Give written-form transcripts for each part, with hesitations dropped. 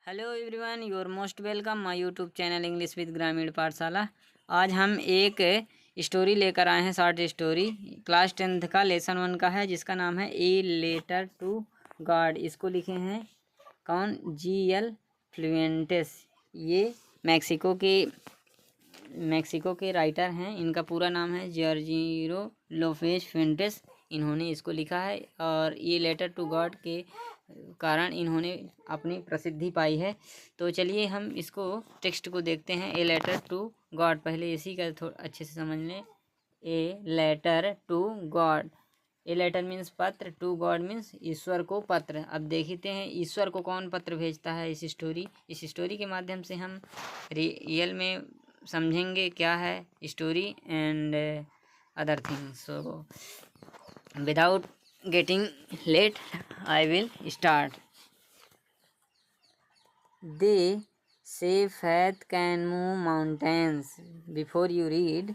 Hello everyone, your most welcome my YouTube channel English with ग्रामीण पाठशाला। आज हम एक स्टोरी लेकर आए हैं, शॉर्ट स्टोरी। क्लास 10th का लेसन 1 का है, जिसका नाम है ए लेटर टू गॉड। इसको लिखे हैं कौन? G.L. फ्लुएंटेस। ये मैक्सिको के राइटर हैं। इनका पूरा नाम है जॉर्जियो लोपेज फ्यूएंटेस। इन्होंने इसको लिखा है और ये लेटर टू गॉड के कारण इन्होंने अपनी प्रसिद्धि पाई है। तो चलिए हम इसको टेक्स्ट को देखते हैं। ए लेटर टू गॉड, पहले इसी का थोड़ा अच्छे से समझ लें। A letter to God, a letter means पत्र, टू गॉड मीन्स ईश्वर को पत्र। अब देखते हैं ईश्वर को कौन पत्र भेजता है। इस स्टोरी के माध्यम से हम रियल में समझेंगे क्या है story and other things. So without getting late, I will start. They say faith can move mountains. Before you read,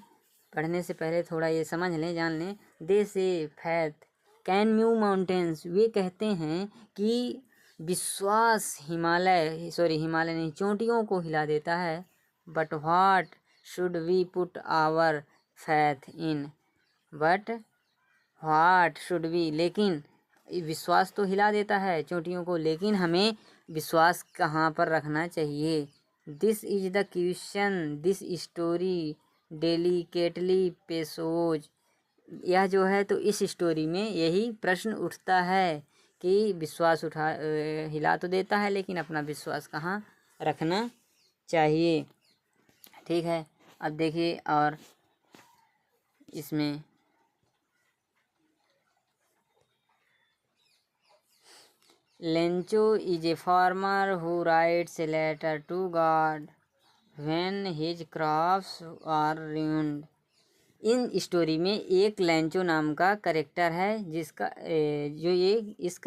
पढ़ने से पहले थोड़ा ये समझ लें, जान लें। They say faith can move mountains. वे कहते हैं कि विश्वास हिमालय नहीं, चोटियों को हिला देता है। But what should we put our faith in? लेकिन विश्वास तो हिला देता है चोटियों को, लेकिन हमें विश्वास कहाँ पर रखना चाहिए? This is the question this story delicately poses. यह जो है, तो इस स्टोरी में यही प्रश्न उठता है कि विश्वास हिला तो देता है, लेकिन अपना विश्वास कहाँ रखना चाहिए। ठीक है, अब देखिए। और इसमें Lencho is a farmer who writes a letter to God when his crops are ruined. In story में एक लेंचो नाम का करेक्टर है, जिसका जो ये इस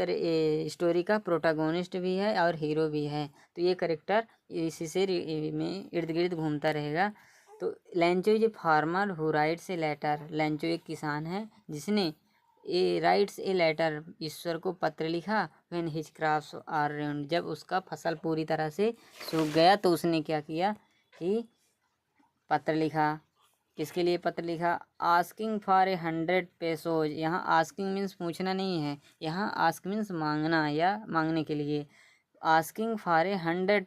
स्टोरी का प्रोटागोनिस्ट भी है और हीरो भी है। तो ये करेक्टर इसी से में इर्द गिर्द घूमता रहेगा। तो Lencho is a farmer who writes a letter. Lencho एक किसान है जिसने राइट्स ए लेटर, ईश्वर को पत्र लिखा। When his crops are ruined, जब उसका फसल पूरी तरह से सूख गया तो उसने क्या किया कि पत्र लिखा। किसके लिए पत्र लिखा? Asking for 100 पेसोज। यहाँ आस्किंग मीन्स पूछना नहीं है, यहाँ आस्क मीन्स मांगना या मांगने के लिए। आस्किंग फॉर 100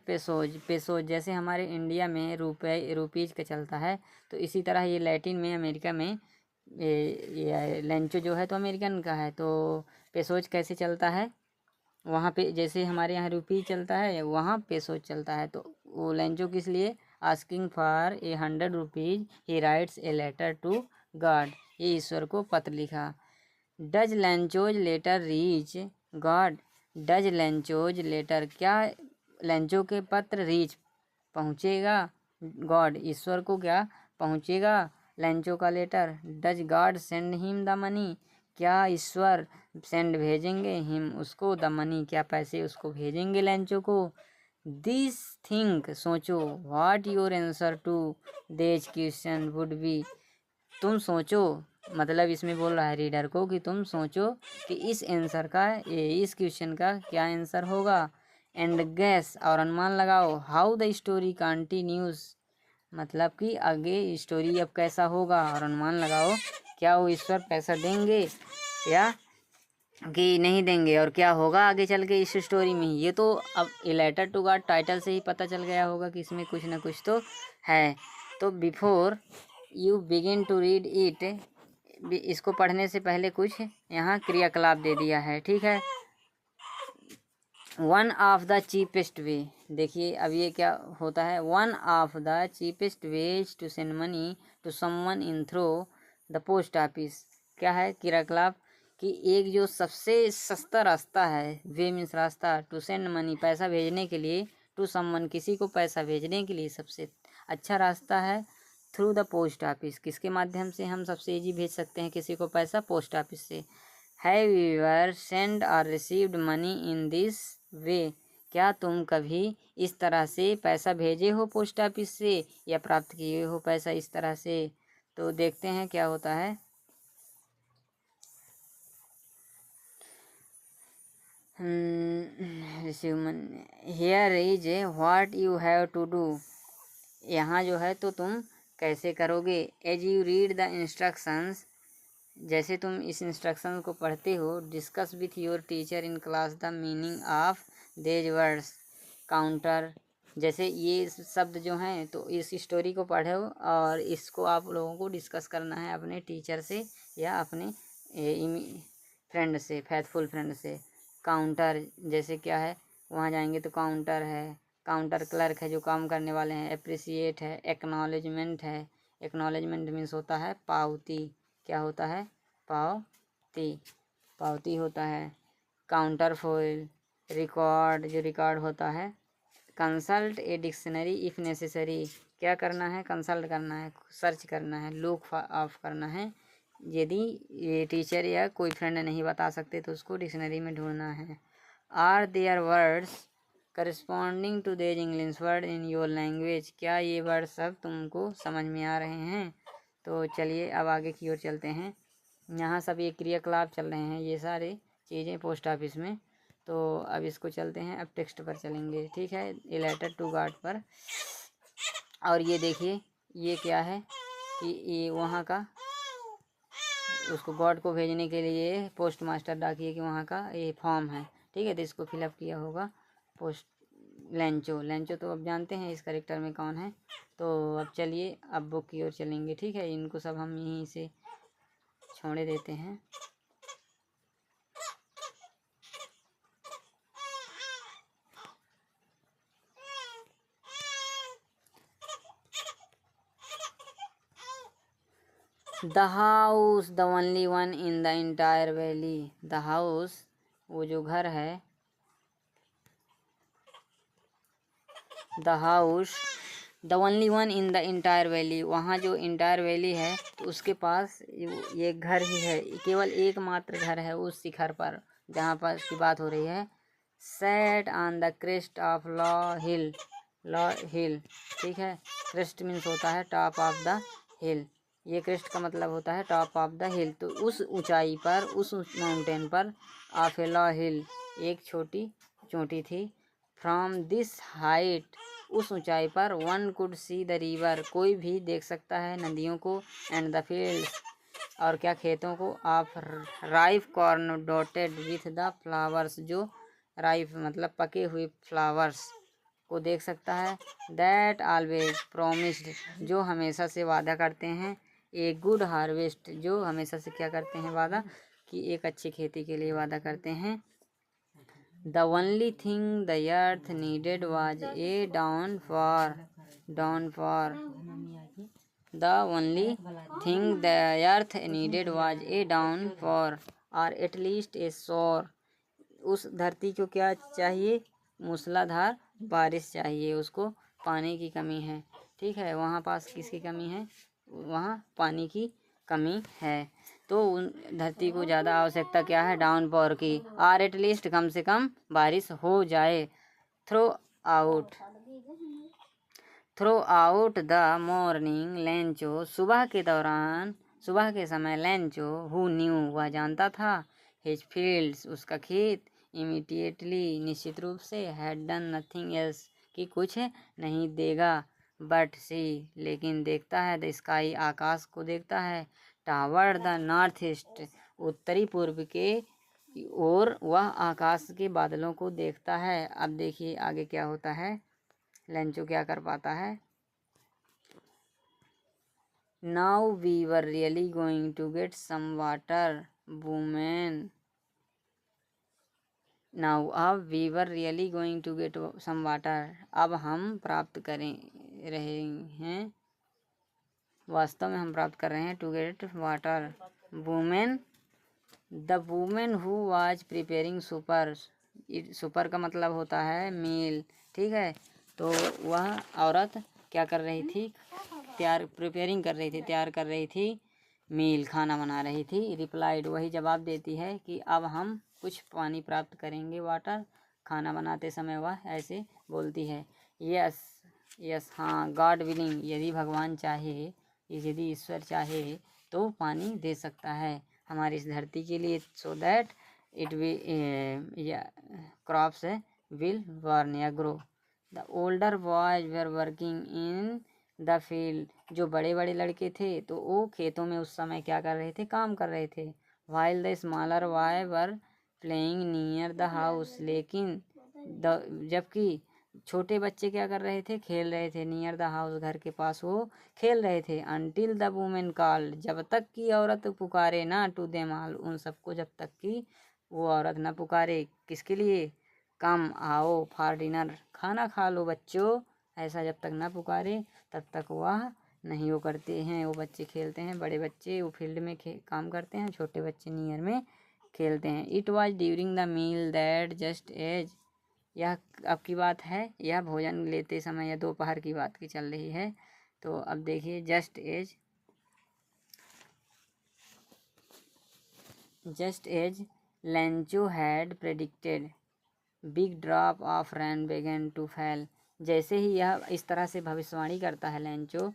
पेसोज जैसे हमारे इंडिया में रुपीज का चलता है, तो इसी तरह ये लैटिन में, अमेरिका में ये लेंचो जो है तो अमेरिकन का है। तो पेसोज कैसे चलता है वहाँ पे? जैसे हमारे यहाँ रुपी चलता है, वहाँ पेसोज चलता है। तो वो लेंचो किस लिए? Asking for 100 rupees he writes a letter to God. ये ईश्वर को पत्र लिखा। Does Lencho's letter reach God? Does Lencho's letter, क्या लेंचो के पत्र रीच पहुँचेगा गॉड, ईश्वर को क्या पहुँचेगा लेंचो का letter? Does God send him the money? क्या ईश्वर सेंड भेजेंगे हिम उसको, द मनी क्या पैसे उसको भेजेंगे लेंचो को? दिस थिंक सोचो, what your answer to this question would be. तुम सोचो, मतलब इसमें बोल रहा है रीडर को कि तुम सोचो कि इस आंसर का, इस क्वेश्चन का क्या आंसर होगा। एंड गैस, और अनुमान लगाओ। हाउ द स्टोरी कंटिन्यूज, मतलब कि आगे स्टोरी अब कैसा होगा, और अनुमान लगाओ क्या वो ईश्वर पैसा देंगे या कि नहीं देंगे, और क्या होगा आगे चल के इस स्टोरी में। ये तो अब a letter to God title से ही पता चल गया होगा कि इसमें कुछ ना कुछ तो है। तो before you begin to read it, इसको पढ़ने से पहले कुछ यहाँ क्रियाकलाप दे दिया है। ठीक है। One of the cheapest way, देखिए अब ये क्या होता है। One of the cheapest ways to send money to someone in through the post office. क्या है क्रियाकलाप? कि एक जो सबसे सस्ता रास्ता है, वे मीन्स रास्ता, टू सेंड मनी पैसा भेजने के लिए, टू समवन किसी को पैसा भेजने के लिए सबसे अच्छा रास्ता है थ्रू द पोस्ट ऑफिस। किसके माध्यम से हम सबसे ईजी भेज सकते हैं किसी को पैसा? पोस्ट ऑफिस से। हैव यू एवर सेंड और received money in this way? क्या तुम कभी इस तरह से पैसा भेजे हो पोस्ट ऑफिस से, या प्राप्त किए हो पैसा इस तरह से? तो देखते हैं क्या होता है। Here is what you have to do. यहाँ जो है तो तुम कैसे करोगे। As you read the instructions, जैसे तुम इस इंस्ट्रक्शन को पढ़ते हो। Discuss with your teacher in class the meaning of these words. Counter, जैसे ये शब्द जो हैं तो इस स्टोरी को पढ़ो और इसको आप लोगों को डिस्कस करना है अपने टीचर से या अपने फ्रेंड से, फैथफुल फ्रेंड से। काउंटर जैसे क्या है, वहाँ जाएंगे तो काउंटर है, काउंटर क्लर्क है जो काम करने वाले हैं। अप्रिसिएट है, एक्नॉलेजमेंट है। एक्नॉलेजमेंट मीन्स होता है पावती। क्या होता है? पावती, पावती होता है। काउंटर फॉइल, रिकॉर्ड, जो रिकॉर्ड होता है। Consult a dictionary if necessary, क्या करना है? कंसल्ट करना है, सर्च करना है, लुक ऑफ करना है। यदि ये टीचर या कोई फ्रेंड नहीं बता सकते तो उसको डिक्शनरी में ढूंढना है। Are there words corresponding to these English word in your language, क्या ये वर्ड सब तुमको समझ में आ रहे हैं? तो चलिए अब आगे की ओर चलते हैं। यहाँ सब ये क्रियाकलाप चल रहे हैं, ये सारे चीज़ें पोस्ट ऑफिस में। तो अब इसको चलते हैं, अब टेक्स्ट पर चलेंगे, ठीक है, ए लेटर टू गॉड पर। और ये देखिए ये क्या है कि ये वहाँ का, उसको गॉड को भेजने के लिए पोस्ट मास्टर डाकिए कि वहाँ का ये फॉर्म है, ठीक है। तो इसको फिलअप किया होगा पोस्ट लेंचो। लेंचो तो अब जानते हैं इस करेक्टर में कौन है। तो अब चलिए अब बुक की ओर चलेंगे, ठीक है। इनको सब हम यहीं से छोड़े देते हैं। The house the only one in the entire valley. The house, वो जो घर है, the house the only one in the entire valley, वहाँ जो इंटायर वैली है तो उसके पास ये घर ही है, केवल एकमात्र घर है उस शिखर पर जहाँ पर की बात हो रही है। Set on the crest of low hill, low hill, ठीक है। क्रेस्ट मीन्स होता है टॉप ऑफ द हिल, ये क्रेस्ट का मतलब होता है टॉप ऑफ द हिल। तो उस ऊंचाई पर, उस माउंटेन पर, ऑफ ए लॉ हिल, एक छोटी चोटी थी। फ्रॉम दिस हाइट, उस ऊंचाई पर, one could see the river, कोई भी देख सकता है नदियों को। एंड द फील्ड्स, और क्या, खेतों को। Of rife corn dotted with the flowers, जो राइफ मतलब पके हुए फ्लावर्स को देख सकता है। दैट ऑलवेज प्रोमिस्ड, जो हमेशा से वादा करते हैं। ए गुड हार्वेस्ट, जो हमेशा से क्या करते हैं? वादा, कि एक अच्छी खेती के लिए वादा करते हैं। The only thing the earth needed was a down for, down for, the only thing the earth needed was a down for, और एटलीस्ट ए शोर, उस धरती को क्या चाहिए? मूसलाधार बारिश चाहिए, उसको पानी की कमी है, ठीक है। वहाँ पास किसकी कमी है? वहाँ पानी की कमी है। तो उन धरती को ज़्यादा आवश्यकता क्या है? डाउनपोर की, और एटलीस्ट कम से कम बारिश हो जाए। Throw out, throw out the morning Lencho, सुबह के दौरान, सुबह के समय लेंचो, हु न्यू, वह जानता था। हिज फील्ड्स, उसका खेत। इमीडिएटली, निश्चित रूप से। हैड डन नथिंग एल्स, कि कुछ नहीं देगा। बट सी, लेकिन देखता है। द स्काई, आकाश को देखता है। टावर द नॉर्थ ईस्ट, उत्तरी पूर्व के ओर वह आकाश के बादलों को देखता है। अब देखिए आगे क्या होता है, लेंचो क्या कर पाता है। Now we were really going to get some water women, now, अब we were really going to get some water, अब हम प्राप्त करें रहे हैं, वास्तव में हम प्राप्त कर रहे हैं। To get water, women, the women who was preparing supper, supper का मतलब होता है मील, ठीक है। तो वह औरत क्या कर रही थी? तैयार, प्रिपेयरिंग कर रही थी, तैयार कर रही थी मील, खाना बना रही थी। रिप्लाइड, वही जवाब देती है कि अब हम कुछ पानी प्राप्त करेंगे, वाटर, खाना बनाते समय वह ऐसे बोलती है। यस, यस, हाँ, गॉड विलिंग, यदि भगवान चाहे, यदि ईश्वर चाहे तो पानी दे सकता है हमारी इस धरती के लिए। So that it will yeah, crops will burn या grow. The older boys were working in the field. जो बड़े बड़े लड़के थे तो वो खेतों में उस समय क्या कर रहे थे, काम कर रहे थे. While the smaller boys were playing near the house. लेकिन जबकि छोटे बच्चे क्या कर रहे थे, खेल रहे थे. नियर द हाउस, घर के पास वो खेल रहे थे. अनटिल द वुमेन कॉल्ड, जब तक कि औरत पुकारे ना. टू देम ऑल, उन सबको जब तक कि वो औरत ना पुकारे. किसके लिए, कम आओ फॉर डिनर, खाना खा लो बच्चों. ऐसा जब तक ना पुकारे तब तक वह नहीं वो करते हैं. वो बच्चे खेलते हैं, बड़े बच्चे वो फील्ड में काम करते हैं, छोटे बच्चे नियर में खेलते हैं. It was during the meal that just as, यह अब की बात है, यह भोजन लेते समय या दोपहर की बात की चल रही है. तो अब देखिए, just as Lencho had predicted, big drops of rain began to fall. जैसे ही यह इस तरह से भविष्यवाणी करता है लेंचो,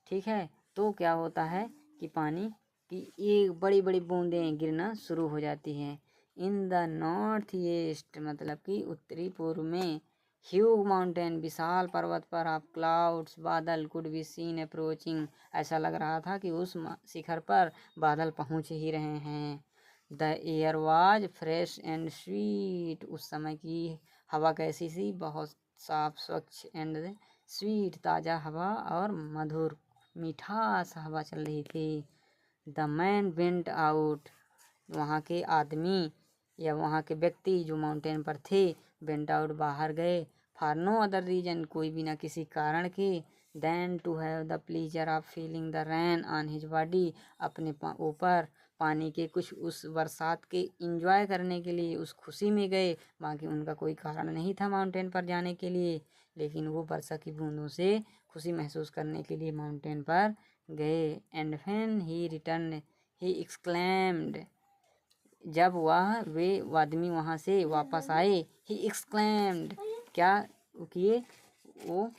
ठीक है, तो क्या होता है कि पानी की एक बड़ी बड़ी बूंदें गिरना शुरू हो जाती हैं. इन द नॉर्थ ईस्ट, मतलब कि उत्तरी पूर्व में. ह्यूज माउंटेन, विशाल पर्वत पर. ऑफ क्लाउड्स, बादल. कुड बी सीन अप्रोचिंग, ऐसा लग रहा था कि उस शिखर पर बादल पहुंच ही रहे हैं. The air was fresh and sweet, उस समय की हवा कैसी सी, बहुत साफ स्वच्छ. एंड स्वीट, ताज़ा हवा और मधुर मीठास हवा चल रही थी. द मैन वेंट आउट, वहाँ के आदमी या वहाँ के व्यक्ति जो माउंटेन पर थे, वेंट आउट, बाहर गए. फॉर नो अदर रीजन, कोई बिना किसी कारण के. Then to have the pleasure of feeling the rain on his body, अपने ऊपर पानी के कुछ उस बरसात के इंजॉय करने के लिए उस खुशी में गए. बाकी उनका कोई कारण नहीं था माउंटेन पर जाने के लिए, लेकिन वो वर्षा की बूंदों से खुशी महसूस करने के लिए माउंटेन पर गए. And when he return he exclaimed, जब वे आदमी वहाँ से वापस आए. ही एक्सक्लेम्ड, क्या किए वो,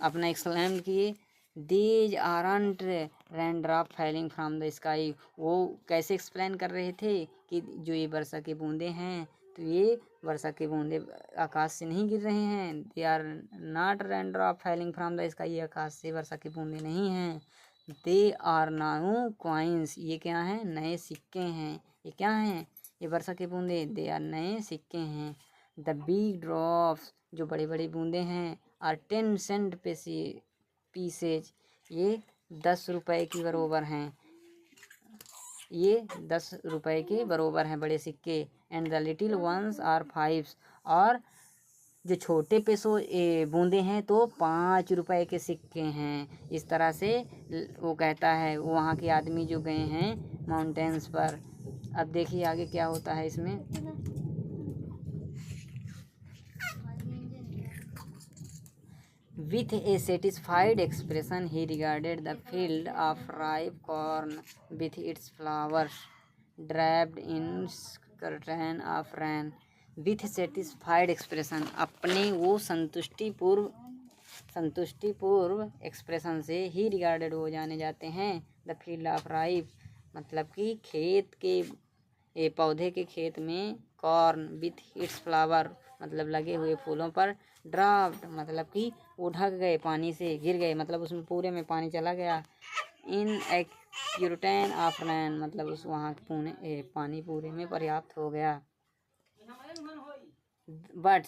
अपना एक्सक्लेम किए. These aren't rain drop falling from the sky, वो कैसे एक्सप्लेन कर रहे थे कि जो ये वर्षा की बूंदें हैं, तो ये वर्षा की बूंदें आकाश से नहीं गिर रहे हैं. They are not rain drop falling from the sky, ये आकाश से वर्षा की बूंदें नहीं हैं. दे आर नाउ कॉइन्स, ये क्या हैं, नए सिक्के हैं. ये क्या हैं, ये वर्षा के बूंदे, दे आर नए सिक्के हैं. द बिग ड्रॉप्स, जो बड़े बड़े बूंदे हैं, आर 10 सेंट पीसेज, ये 10 रुपए की बरोबर हैं. ये 10 रुपए के बरोबर हैं बड़े सिक्के. And the little ones are 5, और जो छोटे बूंदे हैं तो 5 रुपए के सिक्के हैं. इस तरह से वो कहता है, वहाँ के आदमी जो गए हैं माउंटेन्स पर. अब देखिए आगे क्या होता है इसमें. With a satisfied expression, he regarded the field of ripe corn with its flowers draped in curtain of rain. With satisfied expression, अपने वो संतुष्टिपूर्व एक्सप्रेशन से ही रिगार्डेड हो जाने जाते हैं. द फील्ड ऑफ राइप, मतलब कि खेत के पौधे के खेत में. कॉर्न विथ इट्स फ्लावर, मतलब लगे हुए फूलों पर. ड्राफ्ट, मतलब कि वो ढक गए, पानी से गिर गए, मतलब उसमें पूरे में पानी चला गया. इन एक्यूरेन ऑफ रैन, मतलब उस वहाँ पानी पूरे में पर्याप्त हो गया. बट,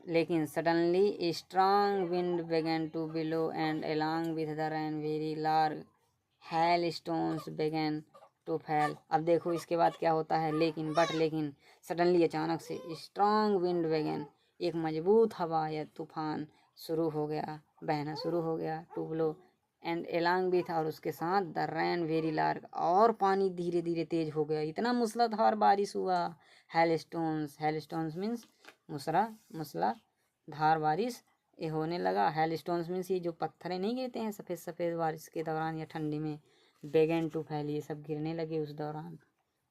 लेकिन suddenly strong wind began to blow and along with the rain very large hail stones began to fall. अब देखो इसके बाद क्या होता है. लेकिन सडनली, अचानक से. स्ट्रॉन्ग विंड बेगन, एक मजबूत हवा या तूफान शुरू हो गया, बहना शुरू हो गया. To blow and along with, और उसके साथ. द रैन वेरी लार्ज, और पानी धीरे धीरे तेज हो गया, इतना मूसलाधार बारिश हुआ. हेल स्टोन्स मीन्स मूसलाधार बारिश ये होने लगा. हेल स्टोन्स मीन्स ये जो पत्थरें नहीं गिरते हैं सफ़ेद सफ़ेद बारिश के दौरान या ठंडी में. बेगन टू फैल, ये सब गिरने लगे उस दौरान.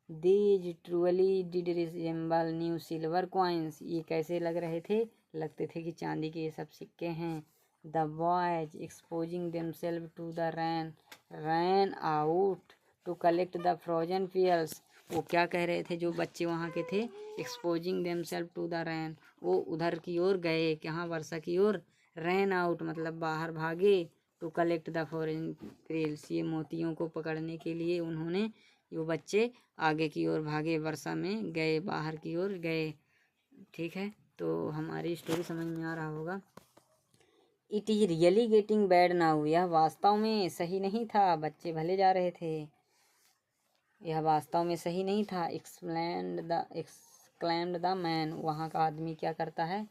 These truly did resemble new silver coins, ये कैसे लग रहे थे, लगते थे कि चांदी के ये सब सिक्के हैं. The boys exposing themselves to the rain out to collect the frozen pearls, वो क्या कह रहे थे जो बच्चे वहाँ के थे, एक्सपोजिंग देमसेल्फ टू द रैन, वो उधर की ओर गए, कहाँ, वर्षा की ओर, रैन आउट मतलब बाहर भागे, to collect the frozen pearls, ये मोतियों को पकड़ने के लिए उन्होंने, वो बच्चे आगे की ओर भागे, वर्षा में गए, बाहर की ओर गए। ठीक है, तो हमारी स्टोरी समझ में आ रहा होगा। It is really getting bad now, यह वास्तव में सही नहीं था, बच्चे भले जा रहे थे, यह वास्तव में सही नहीं था। एक्सक्लेम्ड द मैन, वहाँ का आदमी क्या करता है,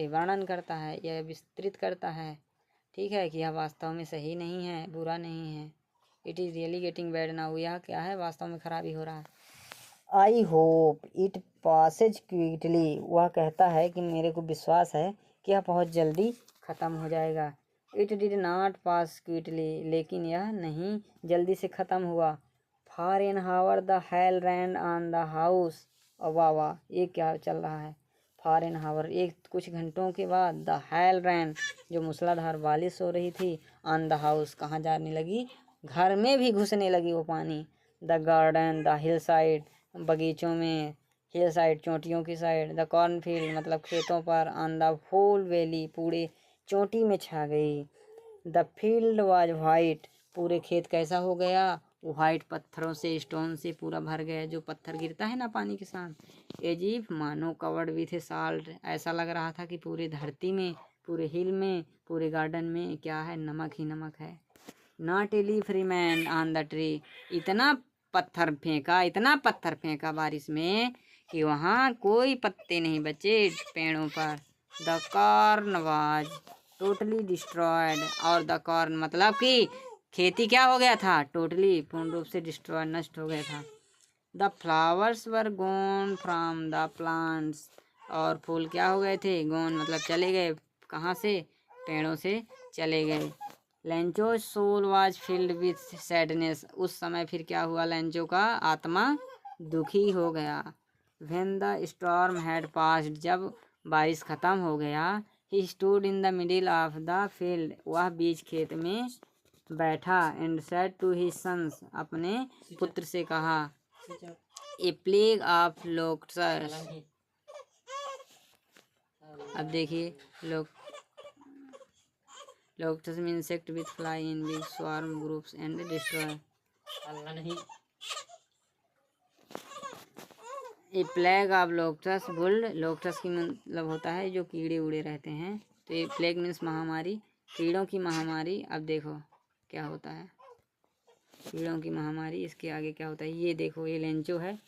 वर्णन करता है, यह विस्तृत करता है, ठीक है, कि यह वास्तव में सही नहीं है, बुरा नहीं है। It is really getting bad now, यह क्या है, वास्तव में खराबी हो रहा है। I hope it Passage quickly, वह कहता है कि मेरे को विश्वास है कि यह बहुत जल्दी ख़त्म हो जाएगा। It did not pass quickly, लेकिन यह नहीं जल्दी से ख़त्म हुआ। For an hour the hail rained on the house, वाह वाह, ये क्या चल रहा है। फार एन हावर, एक कुछ घंटों के बाद, द हेल रैन, जो मूसलाधार बारिश हो रही थी, ऑन द हाउस, कहाँ जाने लगी, घर में भी घुसने लगी वो पानी। The garden, the hill side, बगीचों में, हिल साइड चोटियों की साइड, द कॉर्नफील्ड मतलब खेतों पर, ऑन द होल वैली, पूरे चोटी में छा गई। द फील्ड वाज वाइट, पूरे खेत कैसा हो गया, वाइट, पत्थरों से, स्टोन से पूरा भर गया, जो पत्थर गिरता है ना पानी के साथ, एजीफ मानो कवर्ड विथ साल्ट, ऐसा लग रहा था कि पूरे धरती में, पूरे हिल में, पूरे गार्डन में क्या है, नमक ही नमक है। Not a leaf remained on the tree, इतना इतना पत्थर फेंका बारिश में कि वहाँ कोई पत्ते नहीं बचे पेड़ों पर। The corn was totally destroyed, और द कॉर्न मतलब कि खेती क्या हो गया था, टोटली पूर्ण रूप से डिस्ट्रॉय, नष्ट हो गया था। The flowers were gone from the plants, और फूल क्या हो गए थे, गॉन मतलब चले गए, कहाँ से, पेड़ों से चले गए। Lencho soul was filled with sadness, उस समय फिर क्या हुआ, लेंचो का आत्मा दुखी हो गया। When the storm had passed, जब बारिश ख़त्म हो गया, he stood in the middle of the field, वह बीच खेत में बैठा, and said to his sons, अपने पुत्र से कहा, ए प्लेग ऑफ लोकट्स, अब देखिए लोकट्स में insect with fly in big swarm groups and destroy. A plague of locusts, बुल्ड, लोकट्स की मतलब होता है जो कीड़े उड़े रहते हैं, तो ये प्लेग मीन्स महामारी, कीड़ों की महामारी। अब देखो क्या होता है, कीड़ों की महामारी, इसके आगे क्या होता है, ये देखो, ये लेंचो है,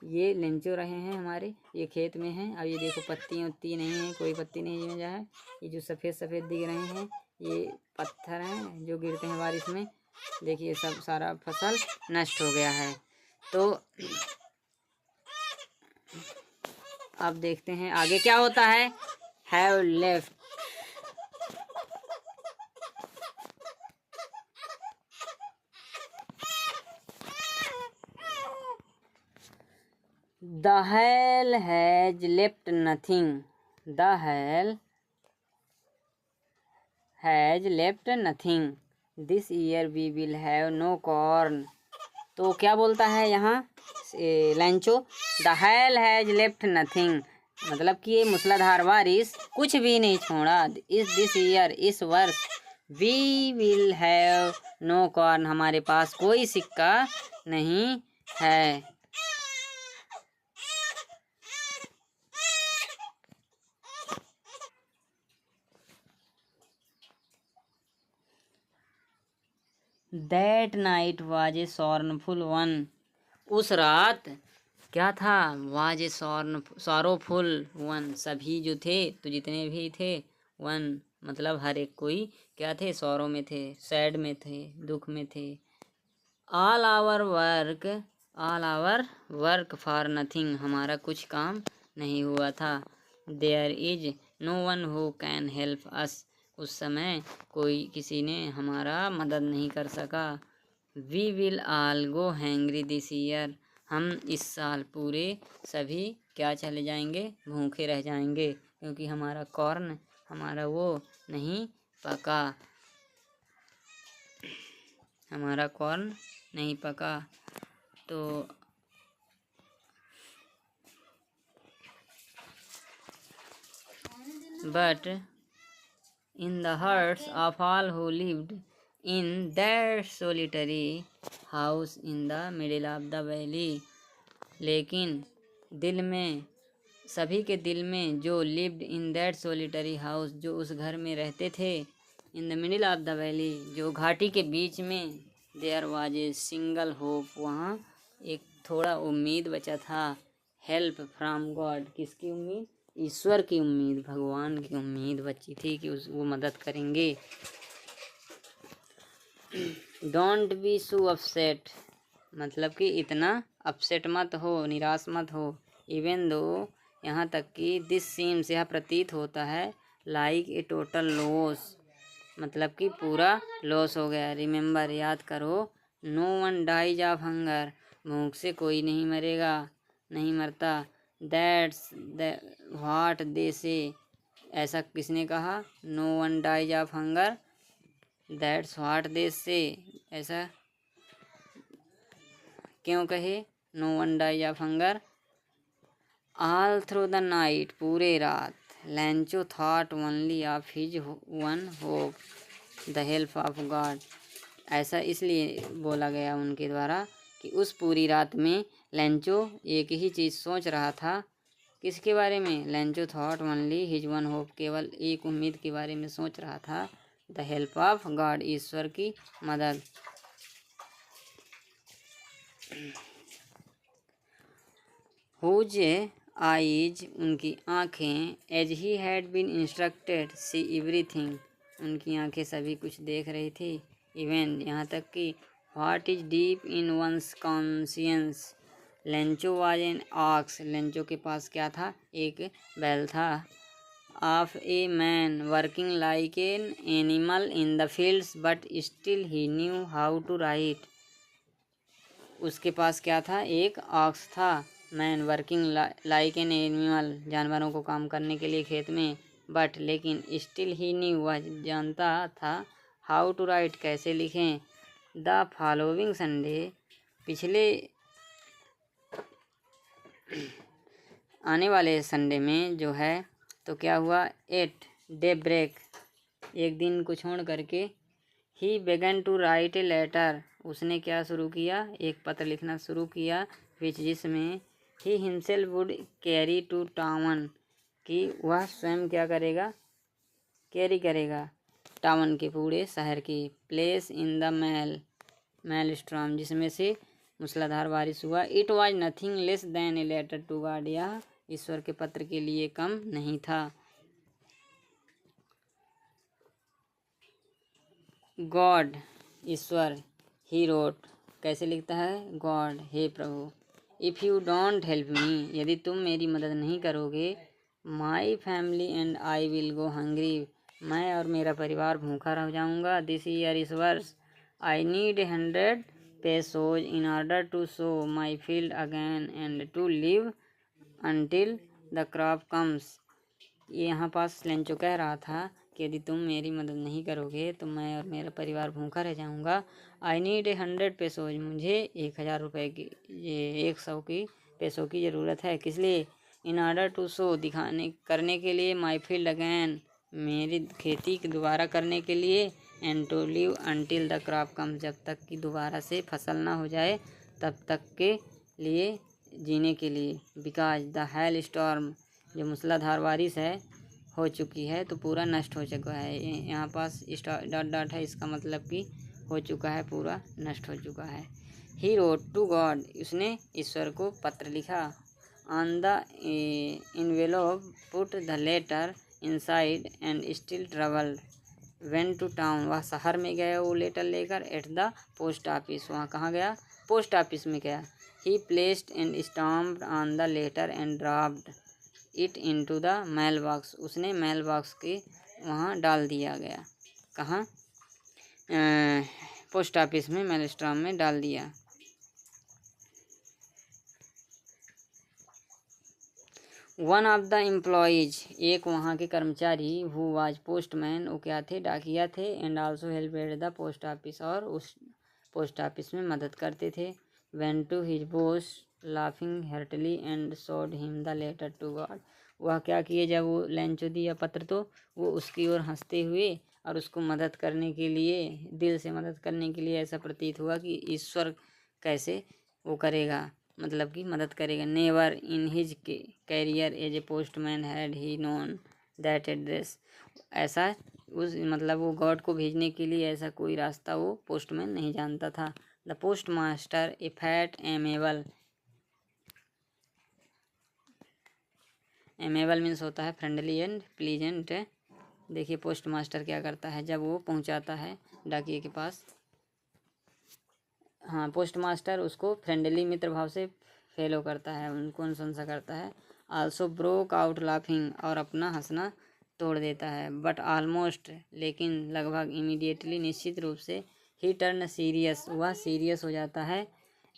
ये लेंचो रहे हैं हमारे, ये खेत में हैं। अब ये देखो पत्ती उत्ती नहीं है, कोई पत्ती नहीं में जा है, ये जो सफ़ेद सफ़ेद दिख रहे हैं ये पत्थर हैं जो गिरते हैं बारिश में, देखिए सब सारा फसल नष्ट हो गया है। तो अब देखते हैं आगे क्या होता है। Have left, the hail has left nothing, the hail has left nothing, this year we will have no corn. तो क्या बोलता है यहाँ Lencho, the hail has left nothing, मतलब कि ये मूसलाधार बारिश कुछ भी नहीं छोड़ा, इस दिस ईयर, इस वर्ष, we will have no corn, हमारे पास कोई सिक्का नहीं है। That night was a sorrowful one, उस रात क्या था, वाज ए सॉरोफुल वन, सभी जो थे, तो जितने भी थे, वन मतलब हर एक कोई क्या थे, सौरों में थे, सैड में थे, दुख में थे। All our work for nothing, हमारा कुछ काम नहीं हुआ था। There is no one who can help us, उस समय कोई किसी ने हमारा मदद नहीं कर सका। We will all go hungry this year, हम इस साल पूरे सभी क्या चले जाएंगे, भूखे रह जाएंगे, क्योंकि हमारा कॉर्न, हमारा वो नहीं पका, हमारा कॉर्न नहीं पका। तो but in the hearts of all who lived in that solitary house in the middle of the valley। लेकिन दिल में, सभी के दिल में, जो lived in that solitary house, जो उस घर में रहते थे, in the middle of the valley, जो घाटी के बीच में, there was a single hope, वहाँ एक थोड़ा उम्मीद बचा था। हेल्प फ्रॉम गॉड, किसकी उम्मीद? ईश्वर की उम्मीद, भगवान की उम्मीद बची थी कि वो मदद करेंगे। डोंट बी सो अपसेट, मतलब कि इतना अपसेट मत हो, निराश मत हो। इवन दो, यहाँ तक कि दिस सीम्स, यह प्रतीत होता है, लाइक ए टोटल लॉस, मतलब कि पूरा लॉस हो गया। रिमेंबर, याद करो, no one dies of hunger, भूख से कोई नहीं मरेगा, नहीं मरता। दैट्स व्हाट दे से, ऐसा किसने कहा? No one dies of hunger, that's what they say, ऐसा क्यों कहे? No one dies of hunger. All through the night, पूरे रात, Lencho thought only of his one hope, the help of God. ऐसा इसलिए बोला गया उनके द्वारा कि उस पूरी रात में लैंचो एक ही चीज़ सोच रहा था। किसके बारे में? Lencho thought only his one hope, केवल एक उम्मीद के बारे में सोच रहा था, द हेल्प ऑफ गॉड, ईश्वर की मदद। हुज आईज, उनकी आँखें, as he had been instructed, see everything, उनकी आँखें सभी कुछ देख रही थी। इवन, यहाँ तक कि what is deep in one's conscience, Lencho was an ox, Lencho के पास क्या था? एक बैल था। Of a man working like an animal in the fields but still he knew how to write, उसके पास क्या था? एक ऑक्स था। Man working like an animal, जानवरों को काम करने के लिए खेत में, बट लेकिन स्टिल ही न्यू, वह जानता था, हाउ टू राइट, कैसे लिखें। द फॉलोइंग संडे, पिछले आने वाले संडे में जो है, तो क्या हुआ? एट डे ब्रेक, एक दिन को छोड़ करके, ही बेगन टू राइट ए लेटर, उसने क्या शुरू किया? एक पत्र लिखना शुरू किया, विच, जिसमें he himself would carry to town, कि वह स्वयं क्या करेगा? कैरी करेगा टाउन के, पूरे शहर की। Place in the mail storm, जिसमें से मूसलाधार बारिश हुआ। It was nothing less than a letter to God, यह ईश्वर के पत्र के लिए कम नहीं था। गॉड, ईश्वर, ही रोट, कैसे लिखता है? गॉड, हे प्रभु, if you don't help me, यदि तुम मेरी मदद नहीं करोगे, my family and I will go hungry, मैं और मेरा परिवार भूखा रह जाऊंगा। दिस ईयर, इस वर्ष, I need 100 pesos in order to sow my field again and to live until the crop comes। ये यहाँ पास लेंचो कह रहा था कि यदि तुम मेरी मदद नहीं करोगे तो मैं और मेरा परिवार भूखा रह जाऊंगा। आई नीड 100 pesos, मुझे 1000 रुपये की, ये 100 की पैसों की ज़रूरत है। किस लिए? इन ऑर्डर टू शो, दिखाने, करने के लिए, माई फील्ड अगैन, मेरी खेती दोबारा करने के लिए, and to live until the crop come, जब तक कि दोबारा से फसल ना हो जाए तब तक के लिए, जीने के लिए। बिकॉज द हेल स्टॉर्म, जो मूसलाधार बारिश है हो चुकी है, तो पूरा नष्ट हो चुका है। यहाँ पास डॉट डॉट है, इसका मतलब कि हो चुका है, पूरा नष्ट हो चुका है। ही रोट टू गॉड, उसने ईश्वर को पत्र लिखा। On the envelope put the letter inside and still travelled went to town, वह शहर में गया वो लेटर लेकर। एट द पोस्ट ऑफिस, वहाँ कहाँ गया? पोस्ट ऑफिस में गया। He placed and stamped on the letter and dropped it into the mail box, उसने मेल बॉक्स के वहाँ डाल दिया गया। कहाँ? पोस्ट ऑफिस में, मेल स्ट्रॉम में डाल दिया। वन ऑफ द एम्प्लॉयज़, एक वहाँ के कर्मचारी, हु वाज पोस्टमैन, वो क्या थे? डाकिया थे। And also help at the post office, और उस पोस्ट ऑफिस में मदद करते थे। Went to his boss laughing heartily and showed him the letter to God, वह क्या किए, जब वो लेंचो दिया पत्र तो वो उसकी ओर हंसते हुए और उसको मदद करने के लिए, दिल से मदद करने के लिए ऐसा प्रतीत हुआ कि ईश्वर कैसे वो करेगा, मतलब कि मदद करेगा। Never in his career as a postman had he known that address. ऐसा उस मतलब वो गॉड को भेजने के लिए ऐसा कोई रास्ता वो पोस्टमैन नहीं जानता था। The postmaster a fat amiable, amiable means होता है फ्रेंडली एंड प्लीजेंट। देखिए पोस्ट मास्टर क्या करता है जब वो पहुंचाता है डाकिए के पास, हाँ पोस्ट मास्टर उसको फ्रेंडली मित्र भाव से फेलो करता है, उनको अनुशंसा करता है। आल्सो ब्रोक आउट लाफिंग, और अपना हंसना तोड़ देता है। बट ऑलमोस्ट, लेकिन लगभग, इमीडिएटली निश्चित रूप से, ही टर्न सीरियस, वह सीरियस हो जाता है।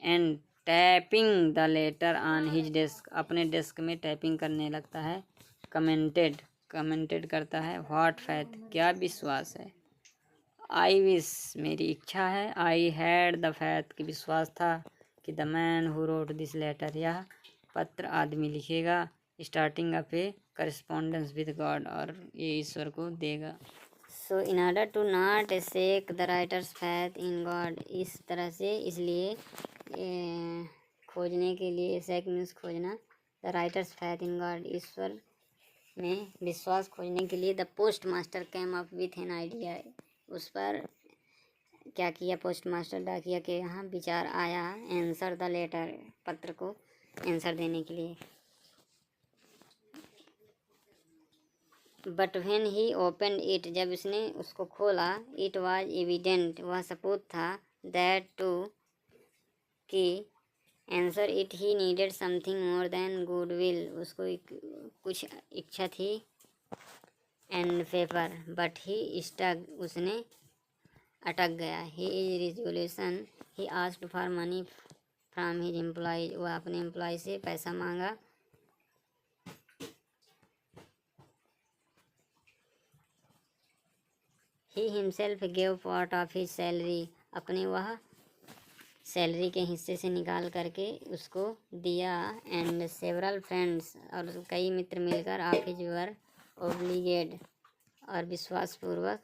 And tapping the later on his desk, अपने डेस्क में टैपिंग करने लगता है। कमेंटेड, कमेंटेड करता है। व्हाट फैथ, क्या विश्वास है। आई विश, मेरी इच्छा है। आई हैड द फैथ, कि विश्वास था कि the man who wrote this letter, यह पत्र आदमी लिखेगा। Starting up a correspondence with God, और ये ईश्वर को देगा। So in order to not shake the writer's faith in God, इस तरह से, इसलिए खोजने के लिए, शेक मीन्स खोजना, the writer's faith in God, ईश्वर में विश्वास खोजने के लिए, the postmaster came up with an idea, उस पर क्या किया पोस्ट मास्टर डाकिया के यहाँ विचार आया। आंसर द लेटर, पत्र को आंसर देने के लिए। But when he open it, जब उसने उसको खोला, इट वाज एविडेंट, वह सबूत था, दैट टू, कि answer it he needed something more than goodwill, उसको कुछ इच्छा थी and paper, but he stuck, उसने अटक गया। He is resolution, he asked for money from his employees, वह अपने एम्प्लॉय से पैसा मांगा। He himself gave part of his salary, अपने वह सैलरी के हिस्से से निकाल करके उसको दिया। एंड सेवरल फ्रेंड्स, और कई मित्र मिलकर, ऑफ हिज वर ओब्लिगेड, और विश्वासपूर्वक,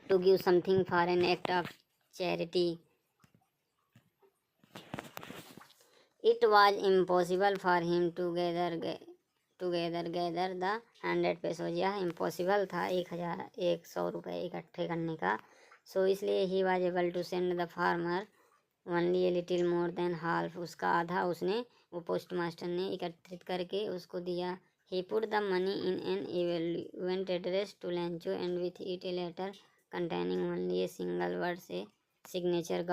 to give something for an act of charity. It was impossible for him to gather the 100 pesos, यह इम्पॉसिबल था 100 रुपये इकट्ठे करने का। सो इसलिए he was able to send the farmer only a little more than half, उसका आधा उसने, वो पोस्ट मास्टर ने एकत्रित करके उसको दिया। He put the money in an event address to Lencho and with it a letter containing only a single word से सिग्नेचर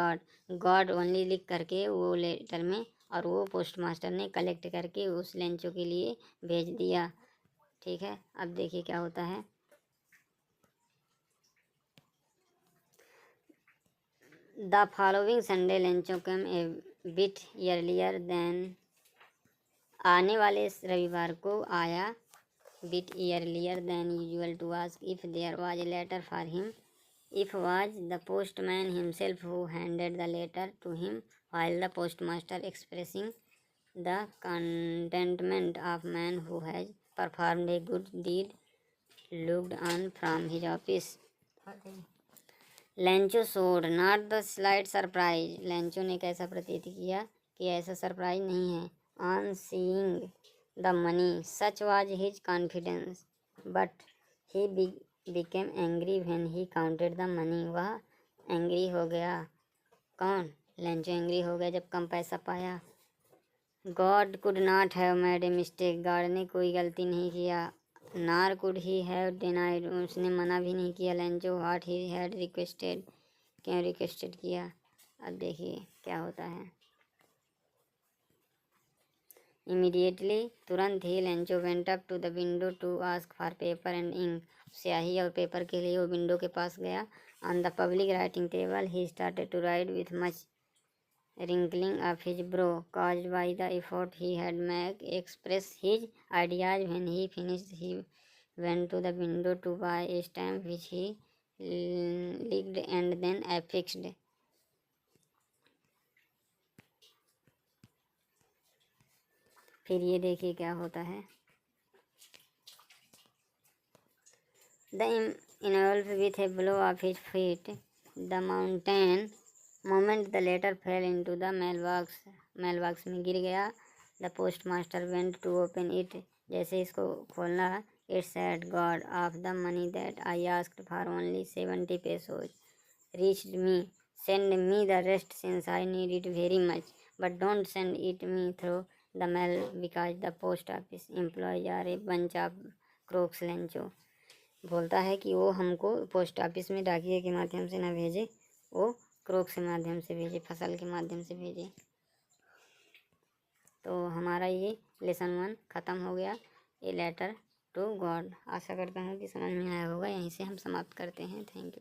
गॉड ओनली लिख करके वो लेटर में, और वो पोस्ट मास्टर ने कलेक्ट करके उस लेंचो के लिए भेज दिया। ठीक है, अब देखिए क्या होता है। The following Sunday Lencho came a bit earlier than, आने वाले रविवार को आया, bit earlier than usual, to ask if there was a letter for him. If was the postman himself who handed the letter to him, while the postmaster, expressing the contentment of man who has performed a good deed, looked on from his office. Lencho showed not the slight surprise, Lencho ने कैसा प्रतीत किया कि ऐसा surprise नहीं है। On seeing the money, such was his confidence, but he became angry when he counted the money, वह angry हो गया। कौन? लेंचो एंग्री हो गया जब कम पैसा पाया। God could not have made a mistake, God ने कोई गलती नहीं किया। नार कुड ही हैव डिनाइड, उसने मना भी नहीं किया Lencho what he had requested, क्यों रिक्वेस्टेड किया। अब देखिए क्या होता है। इमीडिएटली, तुरंत ही, Lencho went up to the window to ask for paper and ink, स्याही और पेपर के लिए वो विंडो के पास गया। On the public writing table he started to write with much wrinkling of his brow, caused by the effort he had made express his ideas. When he finished, he went to the window to buy a stamp which he licked and then affixed. फिर ये देखिए क्या होता है। The involved with a blow of his feet the mountain moment the letter fell into the mailbox में गिर गया. The postmaster went to open it. जैसे इसको खोलना, it said, God, of the money that I asked for only 70 pesos reached me. Send me the rest since I need it very much, but don't send it me through the mail because the post office employees are a bunch of crooks. Lencho बोलता है कि वो हमको post office में डाकिए के माध्यम से ना भेजे, वो क्रोक्स के माध्यम से भेजे, फसल के माध्यम से भेजे. तो हमारा ये लेसन 1 ख़त्म हो गया, ए लेटर टू गॉड. आशा करता हूँ कि समझ में आया होगा. यहीं से हम समाप्त करते हैं. Thank you.